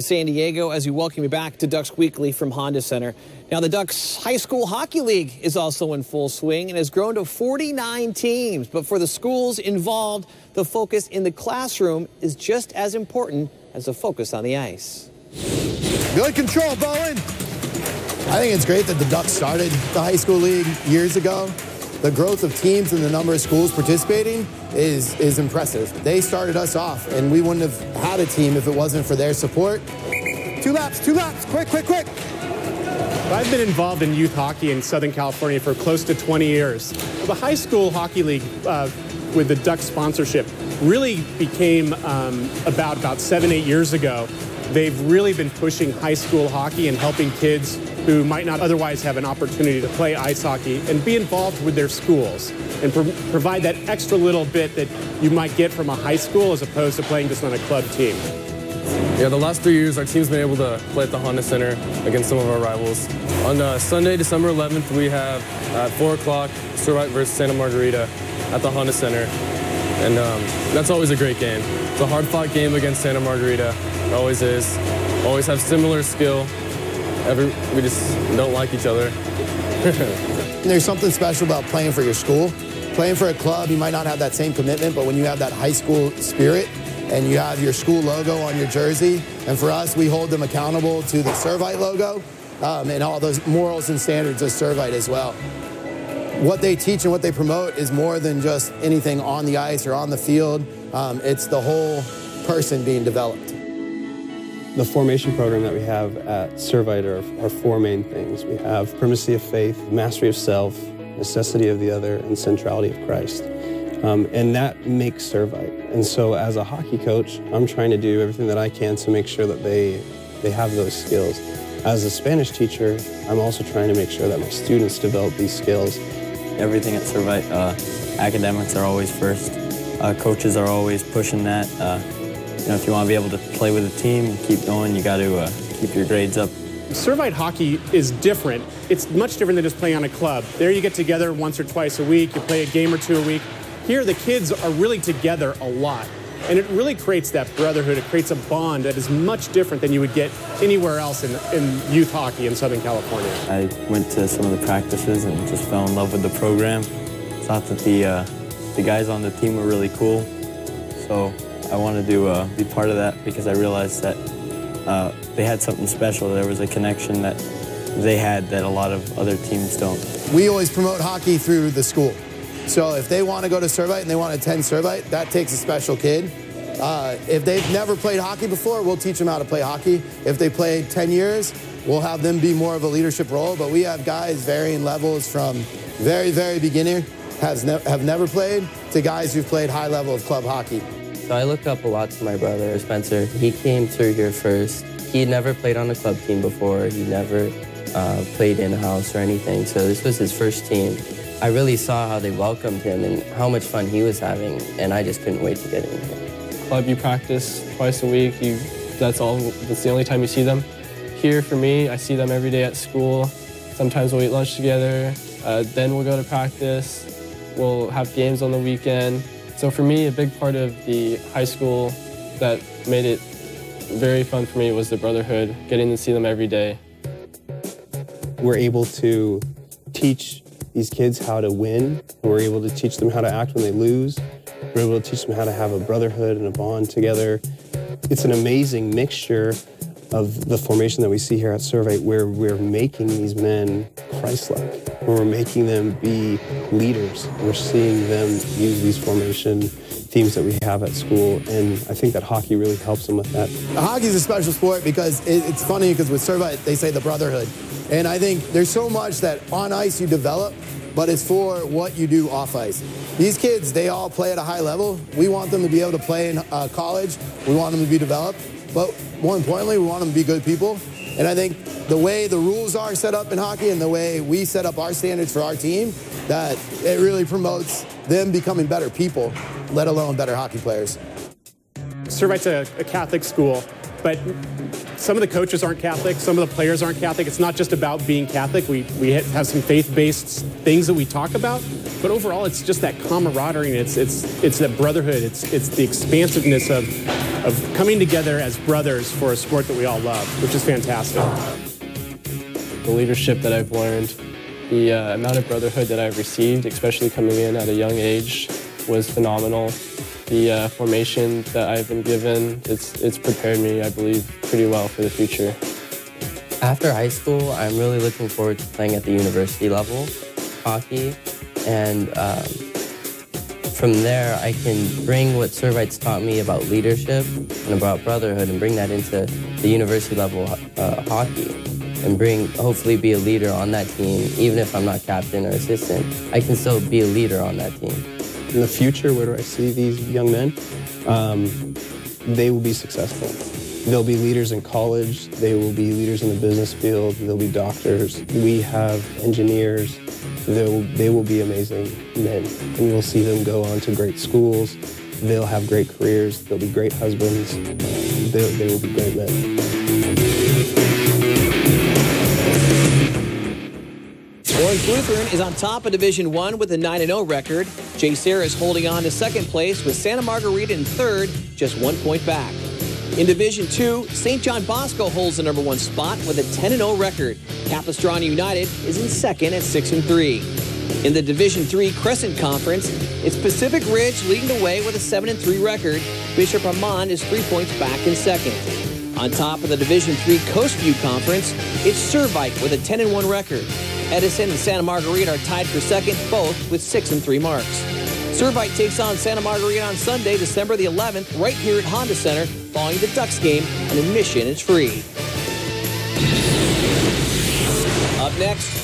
San Diego as we welcome you back to Ducks Weekly from Honda Center. Now, the Ducks High School Hockey League is also in full swing and has grown to 49 teams. But for the schools involved, the focus in the classroom is just as important as the focus on the ice. Good control, Bowen. I think it's great that the Ducks started the high school league years ago. The growth of teams and the number of schools participating is impressive. They started us off, and we wouldn't have had a team if it wasn't for their support. Two laps, quick, quick, quick. I've been involved in youth hockey in Southern California for close to 20 years. The high school hockey league with the Ducks sponsorship really became about 7-8 years ago. They've really been pushing high school hockey and helping kids who might not otherwise have an opportunity to play ice hockey and be involved with their schools and provide that extra little bit that you might get from a high school as opposed to playing just on a club team. Yeah, the last 3 years, our team's been able to play at the Honda Center against some of our rivals. On Sunday, December 11th, we have at 4 o'clock Servite versus Santa Margarita at the Honda Center. And that's always a great game. It's a hard-fought game against Santa Margarita. It always is. Always have similar skill. We just don't like each other. There's something special about playing for your school. Playing for a club, you might not have that same commitment, but when you have that high school spirit and you have your school logo on your jersey, and for us, we hold them accountable to the Servite logo and all those morals and standards of Servite as well. What they teach and what they promote is more than just anything on the ice or on the field. It's the whole person being developed. The formation program that we have at Servite are four main things. We have primacy of faith, mastery of self, necessity of the other, and centrality of Christ. And that makes Servite. And so as a hockey coach, I'm trying to do everything that I can to make sure that they have those skills. As a Spanish teacher, I'm also trying to make sure that my students develop these skills. Everything at Servite, academics are always first. Coaches are always pushing that. You know, if you want to be able to play with a team and keep going, you got to keep your grades up. Servite hockey is different. It's much different than just playing on a club. There you get together once or twice a week, you play a game or two a week. Here the kids are really together a lot. And it really creates that brotherhood. It creates a bond that is much different than you would get anywhere else in youth hockey in Southern California. I went to some of the practices and just fell in love with the program. Thought that the guys on the team were really cool. So I wanted to be part of that because I realized that they had something special. There was a connection that they had that a lot of other teams don't. We always promote hockey through the school. So if they want to go to Servite and they want to attend Servite, that takes a special kid. If they've never played hockey before, we'll teach them how to play hockey. If they played 10 years, we'll have them be more of a leadership role. But we have guys varying levels from very, very beginner, have never played, to guys who've played high level of club hockey. So I look up a lot to my brother, Spencer. He came through here first. He had never played on a club team before. He never played in-house or anything, so this was his first team. I really saw how they welcomed him and how much fun he was having, and I just couldn't wait to get in here. Club, you practice twice a week. That's the only time you see them. Here, for me, I see them every day at school. Sometimes we'll eat lunch together. Then we'll go to practice. We'll have games on the weekend. So for me, a big part of the high school that made it very fun for me was the brotherhood, getting to see them every day. We're able to teach these kids how to win. We're able to teach them how to act when they lose. We're able to teach them how to have a brotherhood and a bond together. It's an amazing mixture of the formation that we see here at Servite, where we're making these men Christ-like, where we're making them be leaders. We're seeing them use these formation themes that we have at school, and I think that hockey really helps them with that. Hockey is a special sport because it's funny because with Servite, they say the brotherhood. And I think there's so much that on ice you develop, but it's for what you do off ice. These kids, they all play at a high level. We want them to be able to play in college. We want them to be developed. But more importantly, we want them to be good people. And I think the way the rules are set up in hockey and the way we set up our standards for our team, that it really promotes them becoming better people, let alone better hockey players. Servite's a Catholic school, but some of the coaches aren't Catholic, some of the players aren't Catholic. It's not just about being Catholic. We have some faith-based things that we talk about, but overall it's just that camaraderie, and it's that brotherhood, it's the expansiveness of of coming together as brothers for a sport that we all love, which is fantastic. The leadership that I've learned, the amount of brotherhood that I've received, especially coming in at a young age, was phenomenal. The formation that I've been given, it's prepared me, I believe, pretty well for the future. After high school, I'm really looking forward to playing at the university level, hockey, and from there I can bring what Servite's taught me about leadership and about brotherhood and bring that into the university level hockey and hopefully be a leader on that team. Even if I'm not captain or assistant, I can still be a leader on that team. In the future, where do I see these young men? They will be successful. They'll be leaders in college, they will be leaders in the business field, they'll be doctors, we have engineers, they will be amazing men. And you'll see them go on to great schools, they'll have great careers, they'll be great husbands, they will be great men. Orange Lutheran is on top of Division I with a 9-0 record. Jay Serra is holding on to second place with Santa Margarita in third, just 1 point back. In Division II, St. John Bosco holds the #1 spot with a 10-0 record. Capistrano United is in second at 6-3. In the Division III Crescent Conference, it's Pacific Ridge leading the way with a 7-3 record. Bishop Armand is 3 points back in second. On top of the Division III Coastview Conference, it's Servite with a 10-1 record. Edison and Santa Margarita are tied for second, both with 6-3 marks. Servite takes on Santa Margarita on Sunday, December the 11th, right here at Honda Center, following the Ducks game, and admission is free. Up next,